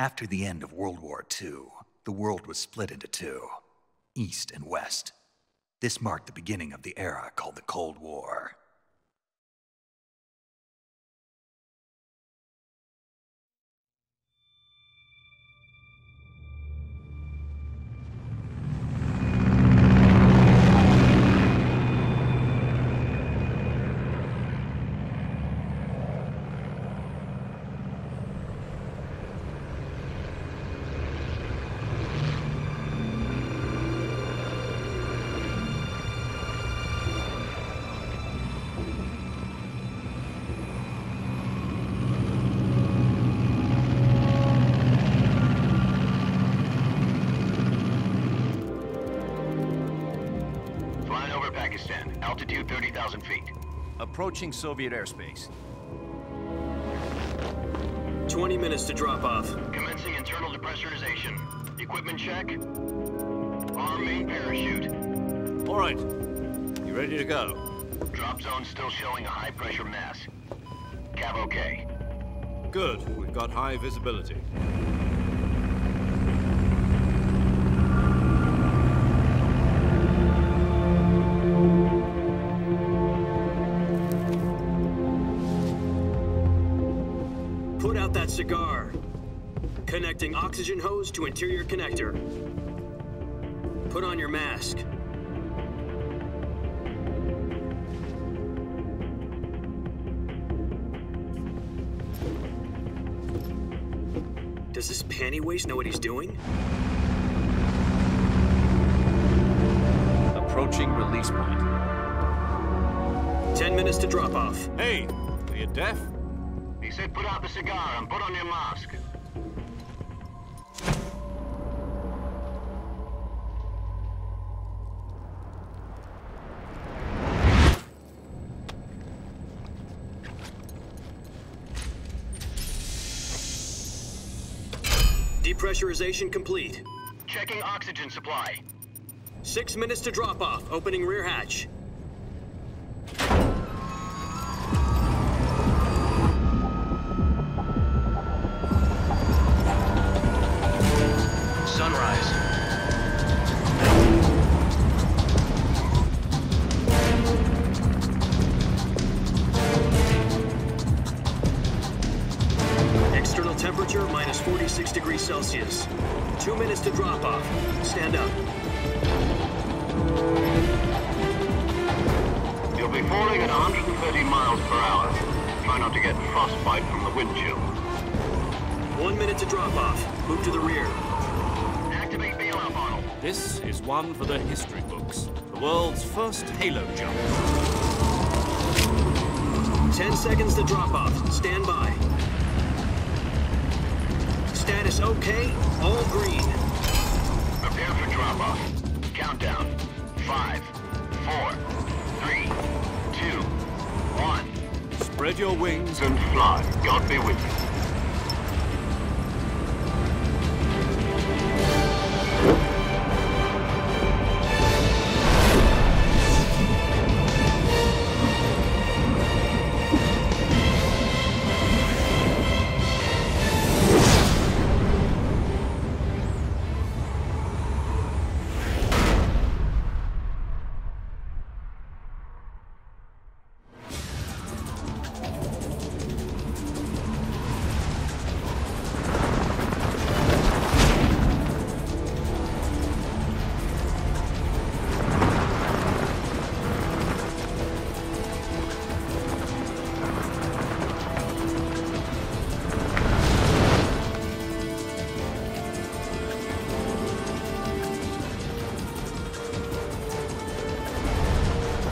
After the end of World War II, the world was split into two, East and West. This marked the beginning of the era called the Cold War. Altitude 30,000 feet. Approaching Soviet airspace. 20 minutes to drop off. Commencing internal depressurization. Equipment check. Arm main parachute. All right. You ready to go? Drop zone still showing a high pressure mass. Cav okay. Good. We've got high visibility. Put out that cigar. Connecting oxygen hose to interior connector. Put on your mask. Does this panty waste know what he's doing? Approaching release point. 10 minutes to drop off. Hey, are you deaf? He said put out the cigar and put on your mask. Depressurization complete. Checking oxygen supply. 6 minutes to drop off. Opening rear hatch. Sunrise. External temperature minus 46 degrees Celsius. 2 minutes to drop off. Stand up. You'll be falling at 130 miles per hour. Try not to get frostbite from the wind chill. 1 minute to drop off. Move to the rear. Activate bailout model. This is one for the history books. The world's first halo jump. 10 seconds to drop off. Stand by. Status okay. All green. Prepare for drop-off. Countdown. 5, 4, 3, 2, 1. Spread your wings And fly. God be with you.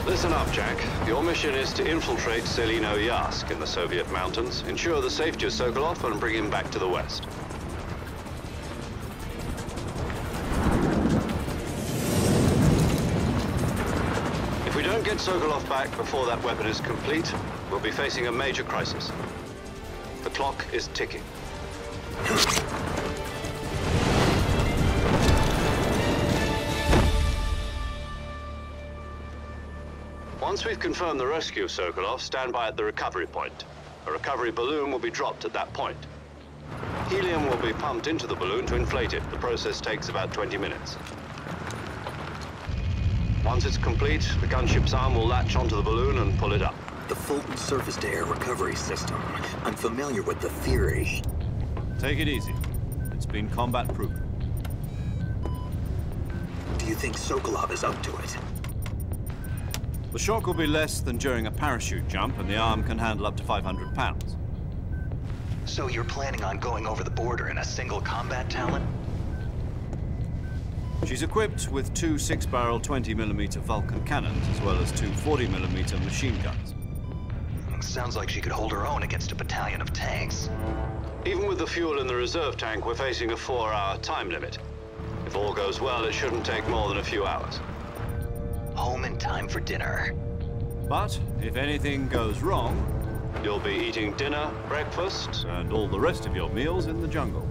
Listen up, Jack. Your mission is to infiltrate Selino-Yask in the Soviet mountains, ensure the safety of Sokolov, and bring him back to the West. If we don't get Sokolov back before that weapon is complete, we'll be facing a major crisis. The clock is ticking. Once we've confirmed the rescue of Sokolov, stand by at the recovery point. A recovery balloon will be dropped at that point. Helium will be pumped into the balloon to inflate it. The process takes about 20 minutes. Once it's complete, the gunship's arm will latch onto the balloon and pull it up. The Fulton surface-to-air recovery system. I'm familiar with the theory. Take it easy. It's been combat-proven. Do you think Sokolov is up to it? The shock will be less than during a parachute jump, and the arm can handle up to 500 pounds. So you're planning on going over the border in a single combat talent? She's equipped with two 6-barrel 20mm Vulcan cannons, as well as two 40mm machine guns. Sounds like she could hold her own against a battalion of tanks. Even with the fuel in the reserve tank, we're facing a 4-hour time limit. If all goes well, it shouldn't take more than a few hours. Home in time for dinner. But if anything goes wrong, You'll be eating dinner, breakfast, and all the rest of your meals in the jungle.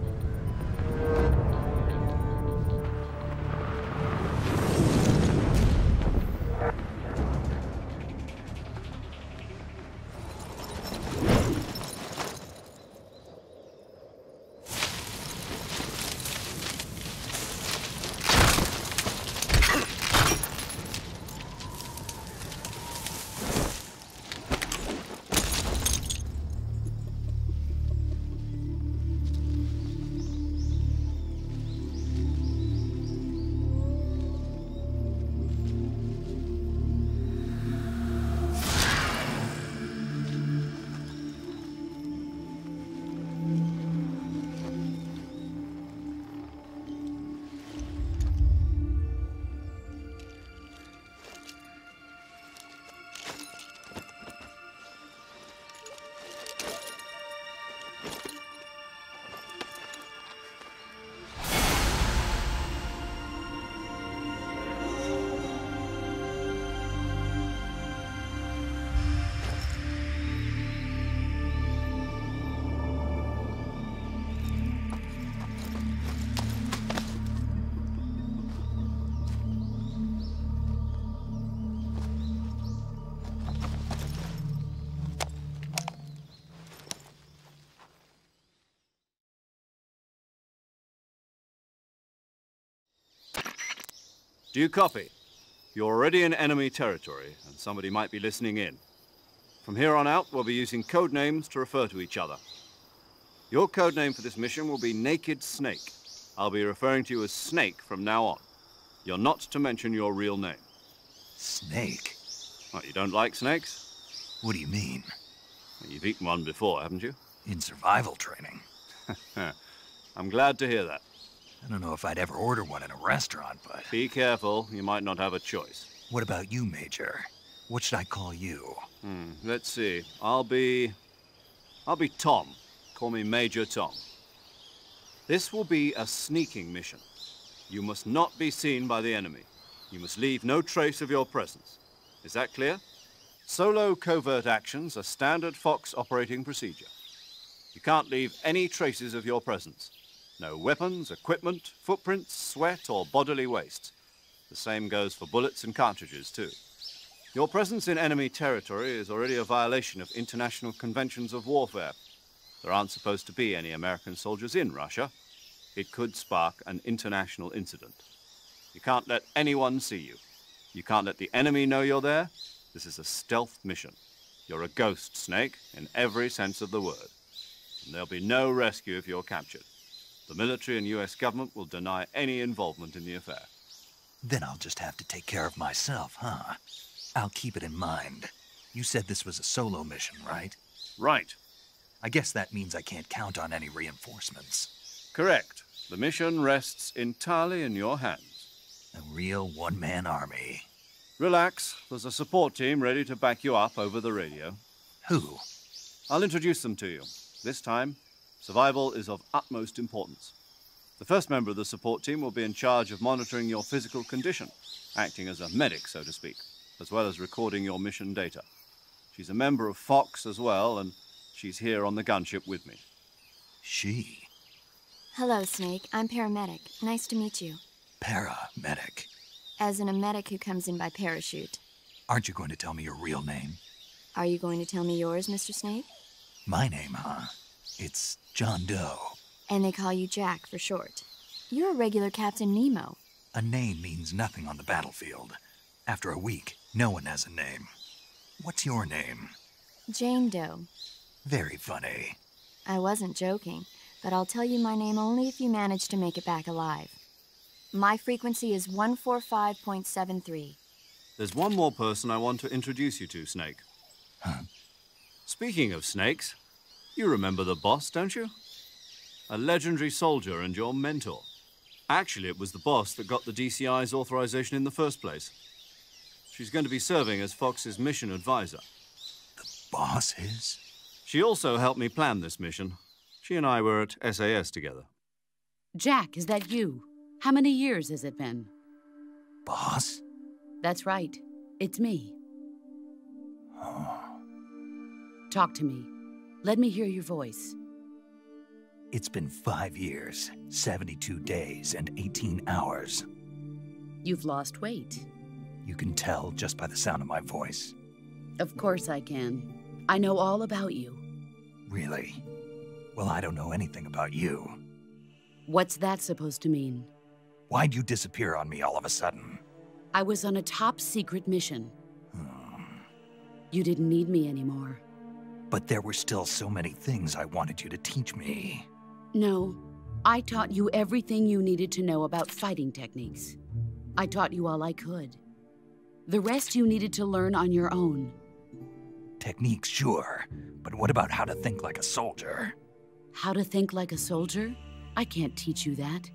Do you copy? You're already in enemy territory, and somebody might be listening in. From here on out, we'll be using code names to refer to each other. Your code name for this mission will be Naked Snake. I'll be referring to you as Snake from now on. You're not to mention your real name. Snake? What, you don't like snakes? What do you mean? Well, you've eaten one before, haven't you? In survival training. I'm glad to hear that. I don't know if I'd ever order one in a restaurant, but... Be careful, you might not have a choice. What about you, Major? What should I call you? Let's see. I'll be Tom. Call me Major Tom. This will be a sneaking mission. You must not be seen by the enemy. You must leave no trace of your presence. Is that clear? Solo covert actions are standard Fox operating procedure. You can't leave any traces of your presence. No weapons, equipment, footprints, sweat, or bodily waste. The same goes for bullets and cartridges, too. Your presence in enemy territory is already a violation of international conventions of warfare. There aren't supposed to be any American soldiers in Russia. It could spark an international incident. You can't let anyone see you. You can't let the enemy know you're there. This is a stealth mission. You're a ghost, Snake, in every sense of the word. And there'll be no rescue if you're captured. The military and US government will deny any involvement in the affair. Then I'll just have to take care of myself, huh? I'll keep it in mind. You said this was a solo mission, right? Right. I guess that means I can't count on any reinforcements. Correct. The mission rests entirely in your hands. A real one-man army. Relax. There's a support team ready to back you up over the radio. Who? I'll introduce them to you. This time, survival is of utmost importance. The first member of the support team will be in charge of monitoring your physical condition, acting as a medic, so to speak, as well as recording your mission data. She's a member of Fox as well, and she's here on the gunship with me. She? Hello, Snake. I'm paramedic. Nice to meet you. Paramedic? As in a medic who comes in by parachute. Aren't you going to tell me your real name? Are you going to tell me yours, Mr. Snake? My name, huh? It's John Doe. And they call you Jack for short. You're a regular Captain Nemo. A name means nothing on the battlefield. After a week, no one has a name. What's your name? Jane Doe. Very funny. I wasn't joking, but I'll tell you my name only if you manage to make it back alive. My frequency is 145.73. There's one more person I want to introduce you to, Snake. Huh? Speaking of snakes, you remember the boss, don't you? A legendary soldier and your mentor. Actually, it was the boss that got the DCI's authorization in the first place. She's going to be serving as Fox's mission advisor. The boss is? She also helped me plan this mission. She and I were at SAS together. Jack, is that you? How many years has it been? Boss? That's right. It's me. Talk to me. Let me hear your voice. It's been 5 years, 72 days, and 18 hours. You've lost weight. You can tell just by the sound of my voice. Of course I can. I know all about you. Really? Well, I don't know anything about you. What's that supposed to mean? Why'd you disappear on me all of a sudden? I was on a top-secret mission. You didn't need me anymore. But there were still so many things I wanted you to teach me. No, I taught you everything you needed to know about fighting techniques. I taught you all I could. The rest you needed to learn on your own. Techniques, sure. But what about how to think like a soldier? How to think like a soldier? I can't teach you that.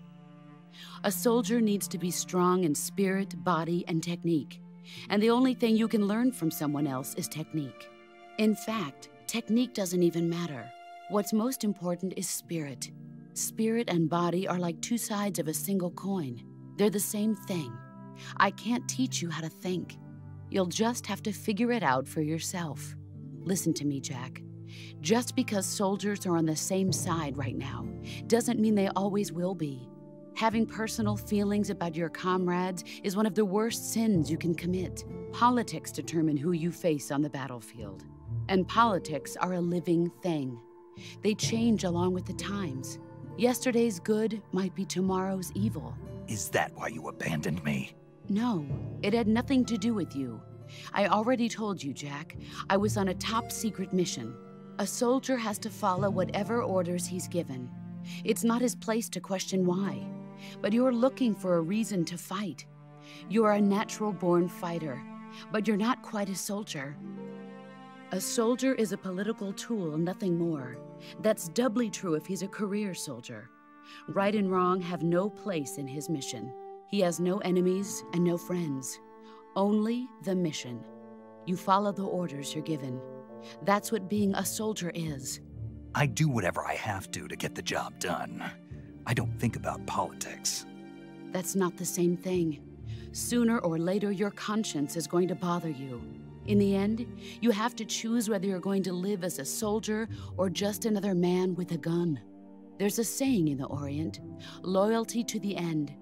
A soldier needs to be strong in spirit, body, and technique. And the only thing you can learn from someone else is technique. In fact, technique doesn't even matter. What's most important is spirit. Spirit and body are like two sides of a single coin. They're the same thing. I can't teach you how to think. You'll just have to figure it out for yourself. Listen to me, Jack. Just because soldiers are on the same side right now doesn't mean they always will be. Having personal feelings about your comrades is one of the worst sins you can commit. Politics determine who you face on the battlefield. And politics are a living thing. They change along with the times. Yesterday's good might be tomorrow's evil. Is that why you abandoned me? No, it had nothing to do with you. I already told you, Jack. I was on a top-secret mission. A soldier has to follow whatever orders he's given. It's not his place to question why. But you're looking for a reason to fight. You're a natural-born fighter, but you're not quite a soldier. A soldier is a political tool, nothing more. That's doubly true if he's a career soldier. Right and wrong have no place in his mission. He has no enemies and no friends. Only the mission. You follow the orders you're given. That's what being a soldier is. I do whatever I have to get the job done. I don't think about politics. That's not the same thing. Sooner or later, your conscience is going to bother you. In the end, you have to choose whether you're going to live as a soldier or just another man with a gun. There's a saying in the Orient, loyalty to the end.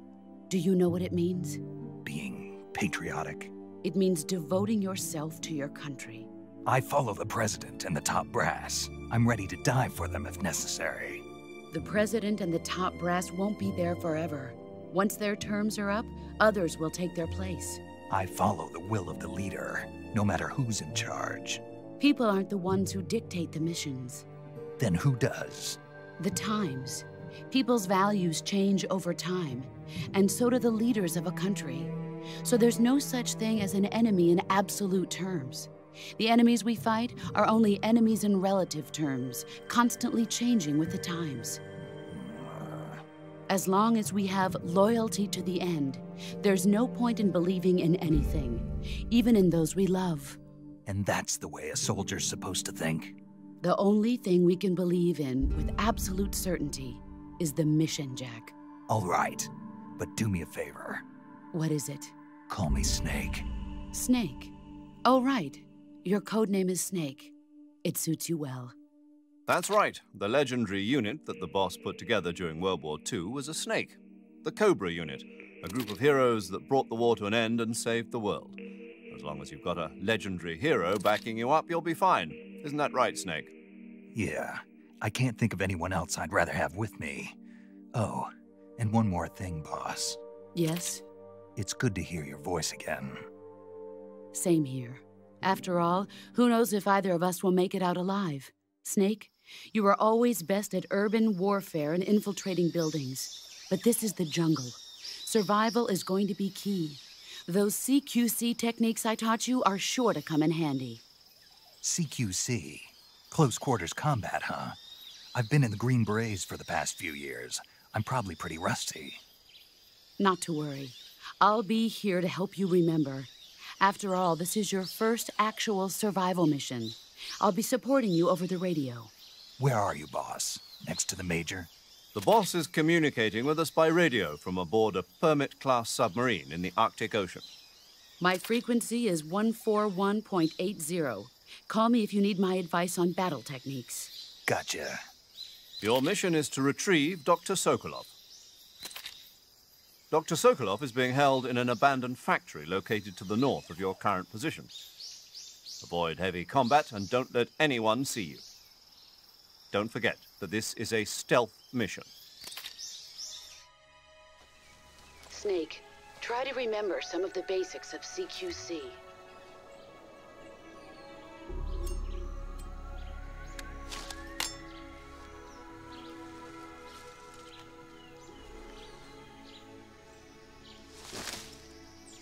Do you know what it means? Being patriotic. It means devoting yourself to your country. I follow the president and the top brass. I'm ready to die for them if necessary. The president and the top brass won't be there forever. Once their terms are up, others will take their place. I follow the will of the leader, no matter who's in charge. People aren't the ones who dictate the missions. Then who does? The times. People's values change over time, and so do the leaders of a country. So there's no such thing as an enemy in absolute terms. The enemies we fight are only enemies in relative terms, constantly changing with the times. As long as we have loyalty to the end, there's no point in believing in anything, even in those we love. And that's the way a soldier's supposed to think? The only thing we can believe in with absolute certainty is the mission, Jack. All right, but do me a favor. What is it? Call me Snake. Snake? Oh, right. Your code name is Snake. It suits you well. That's right. The legendary unit that the boss put together during World War II was a snake. The Cobra unit, a group of heroes that brought the war to an end and saved the world. As long as you've got a legendary hero backing you up, you'll be fine. Isn't that right, Snake? Yeah, I can't think of anyone else I'd rather have with me. Oh, and one more thing, boss. Yes? It's good to hear your voice again. Same here. After all, who knows if either of us will make it out alive? Snake, you are always best at urban warfare and infiltrating buildings. But this is the jungle. Survival is going to be key. Those CQC techniques I taught you are sure to come in handy. CQC? Close quarters combat, huh? I've been in the Green Berets for the past few years. I'm probably pretty rusty. Not to worry. I'll be here to help you remember. After all, this is your first actual survival mission. I'll be supporting you over the radio. Where are you, boss? Next to the Major? The boss is communicating with us by radio from aboard a Permit-class submarine in the Arctic Ocean. My frequency is 141.80. Call me if you need my advice on battle techniques. Gotcha. Your mission is to retrieve Dr. Sokolov. Dr. Sokolov is being held in an abandoned factory located to the north of your current position. Avoid heavy combat and don't let anyone see you. Don't forget that this is a stealth mission. Snake, try to remember some of the basics of CQC.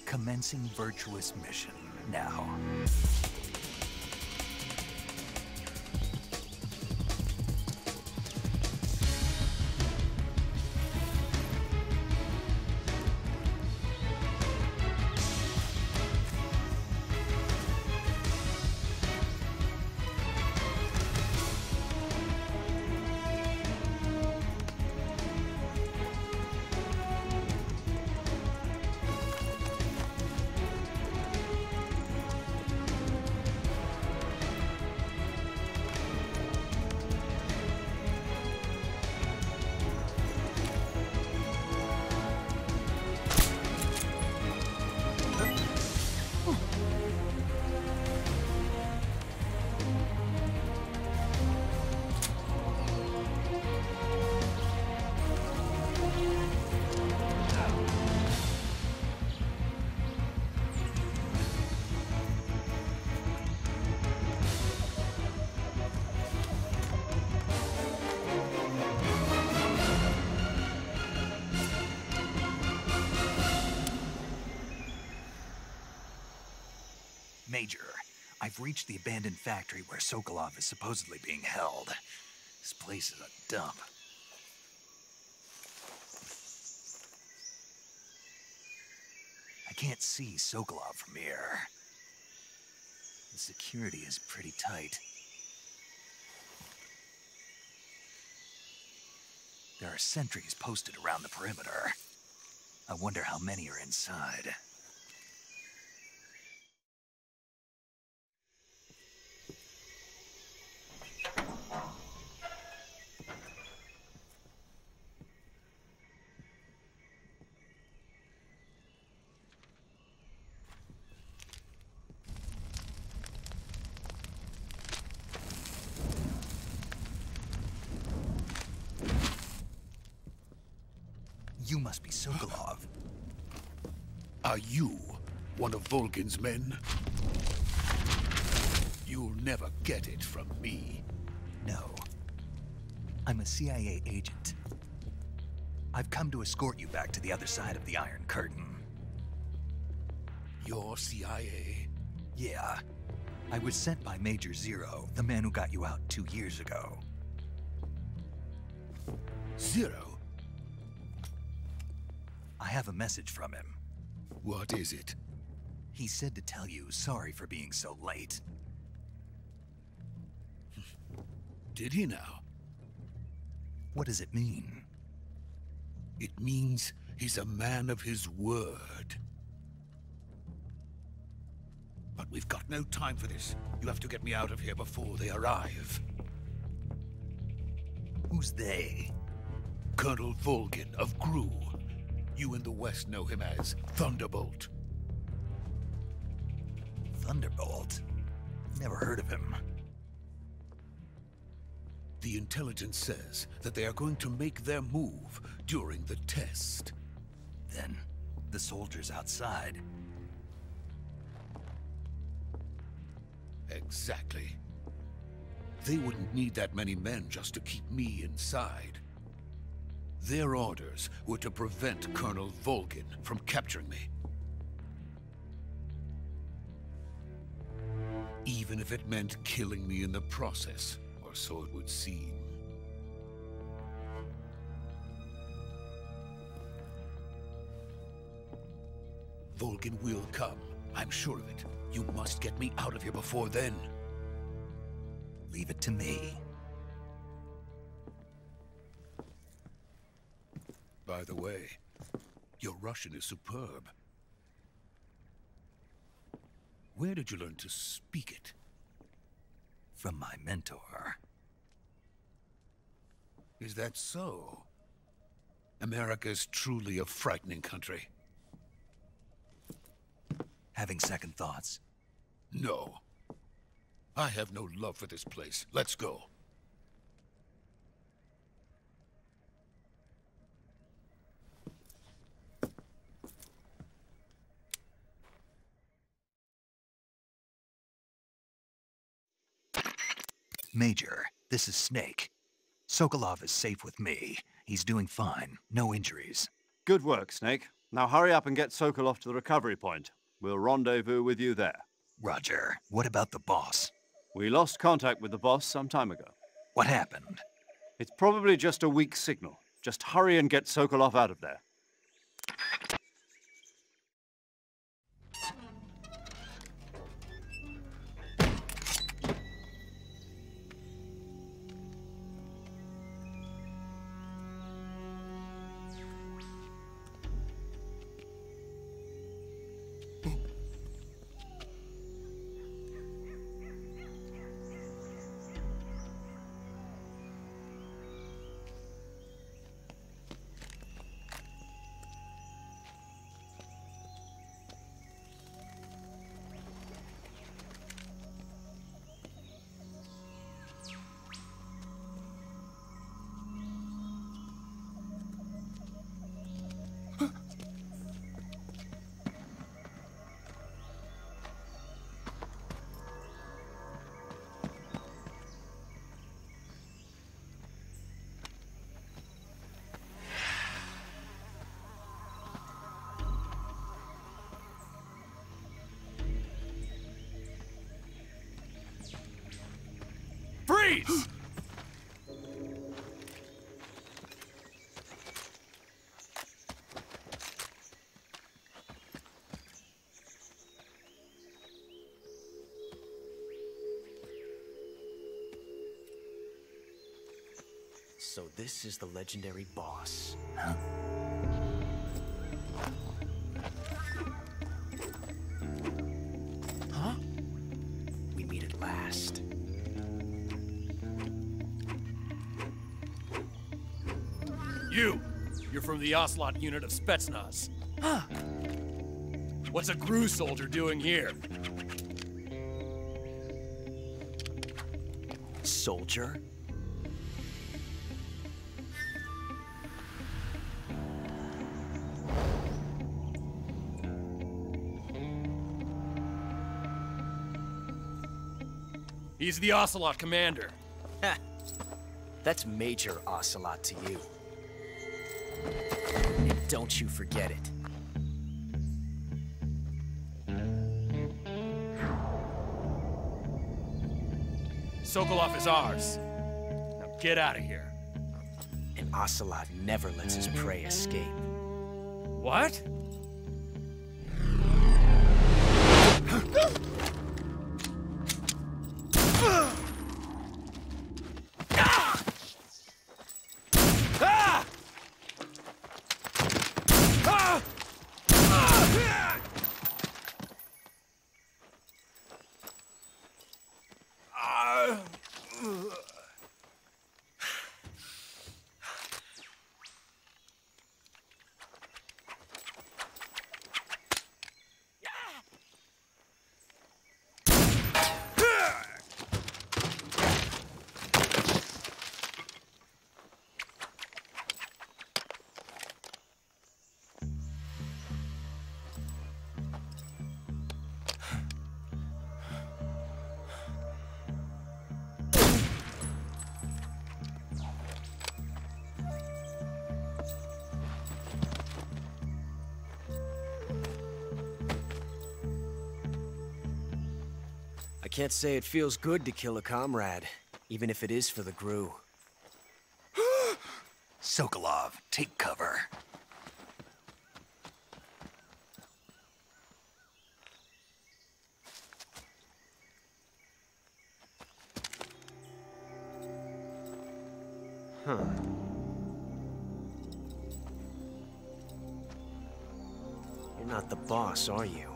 Commencing virtuous mission now. Major, I've reached the abandoned factory where Sokolov is supposedly being held. This place is a dump. I can't see Sokolov from here. The security is pretty tight. There are sentries posted around the perimeter. I wonder how many are inside. You must be Sokolov. Are you one of Volgin's men? You'll never get it from me. No. I'm a CIA agent. I've come to escort you back to the other side of the Iron Curtain. You're CIA? Yeah. I was sent by Major Zero, the man who got you out 2 years ago. Zero? I have a message from him. What is it? He said to tell you sorry for being so late. Did he now? What does it mean? It means he's a man of his word. But we've got no time for this. You have to get me out of here before they arrive. Who's they? Colonel Volgin of GRU. You in the West know him as Thunderbolt. Thunderbolt? Never heard of him. The intelligence says that they are going to make their move during the test. Then, the soldiers outside. Exactly. They wouldn't need that many men just to keep me inside. Their orders were to prevent Colonel Volgin from capturing me. Even if it meant killing me in the process, or so it would seem. Volgin will come. I'm sure of it. You must get me out of here before then. Leave it to me. By the way, your Russian is superb. Where did you learn to speak it? From my mentor. Is that so? America's truly a frightening country. Having second thoughts? No. I have no love for this place. Let's go. Major, this is Snake. Sokolov is safe with me. He's doing fine. No injuries. Good work, Snake. Now hurry up and get Sokolov to the recovery point. We'll rendezvous with you there. Roger. What about the boss? We lost contact with the boss some time ago. What happened? It's probably just a weak signal. Just hurry and get Sokolov out of there. Freeze! So this is the legendary boss. Huh? Huh? We meet at last. You're from the Ocelot unit of Spetsnaz. Huh. What's a GRU soldier doing here? Soldier? He's the Ocelot commander. Ha! That's Major Ocelot to you. And don't you forget it. Sokolov is ours. Now get out of here. And Ocelot never lets his prey escape. What? can't say it feels good to kill a comrade, even if it is for the GRU. Sokolov, take cover. Huh. You're not the boss, are you?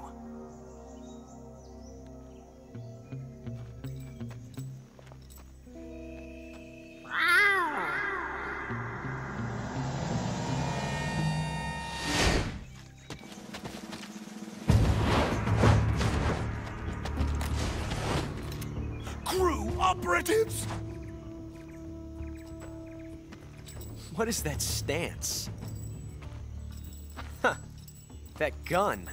GRU operatives! What is that stance? Huh. That gun.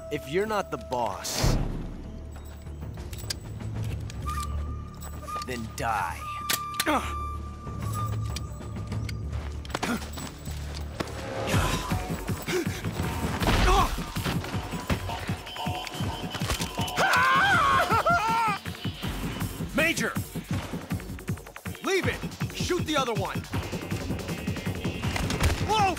If you're not the boss, then die. Major! Leave it! Shoot the other one! Whoa!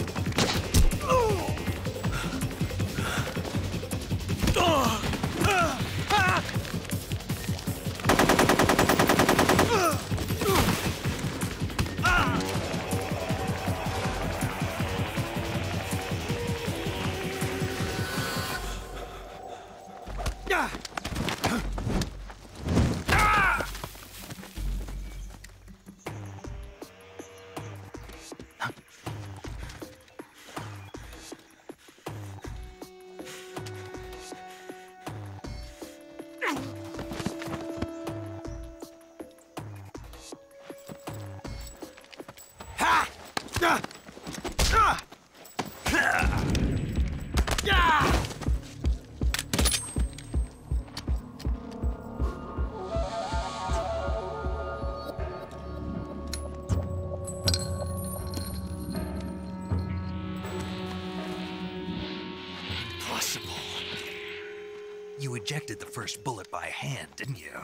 You ejected the first bullet by hand, didn't you?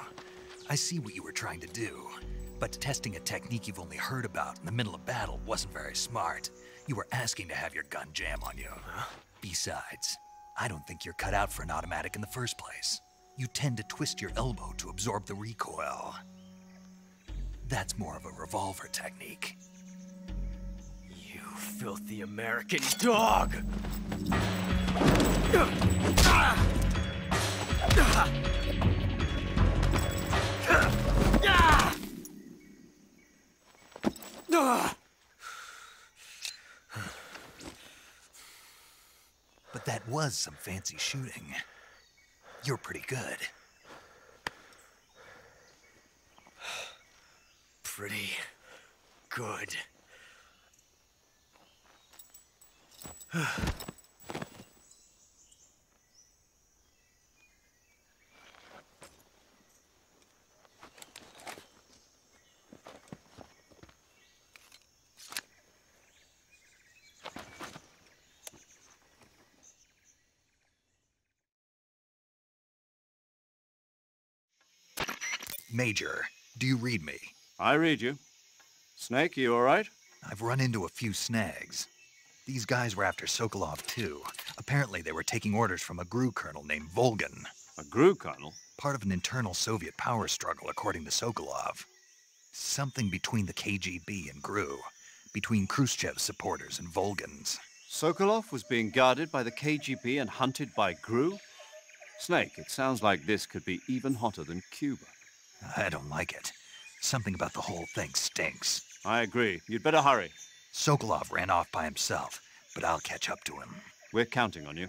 I see what you were trying to do. But testing a technique you've only heard about in the middle of battle wasn't very smart. You were asking to have your gun jam on you. Huh? Besides, I don't think you're cut out for an automatic in the first place. You tend to twist your elbow to absorb the recoil. That's more of a revolver technique. You filthy American dog! But that was some fancy shooting. You're pretty good. Pretty good. Major, do you read me? I read you. Snake, you all right? I've run into a few snags. These guys were after Sokolov, too. Apparently, they were taking orders from a GRU colonel named Volgin. A GRU colonel? Part of an internal Soviet power struggle, according to Sokolov. Something between the KGB and GRU. Between Khrushchev's supporters and Volgin's. Sokolov was being guarded by the KGB and hunted by GRU? Snake, it sounds like this could be even hotter than Cuba. I don't like it. Something about the whole thing stinks. I agree. You'd better hurry. Sokolov ran off by himself, but I'll catch up to him. We're counting on you.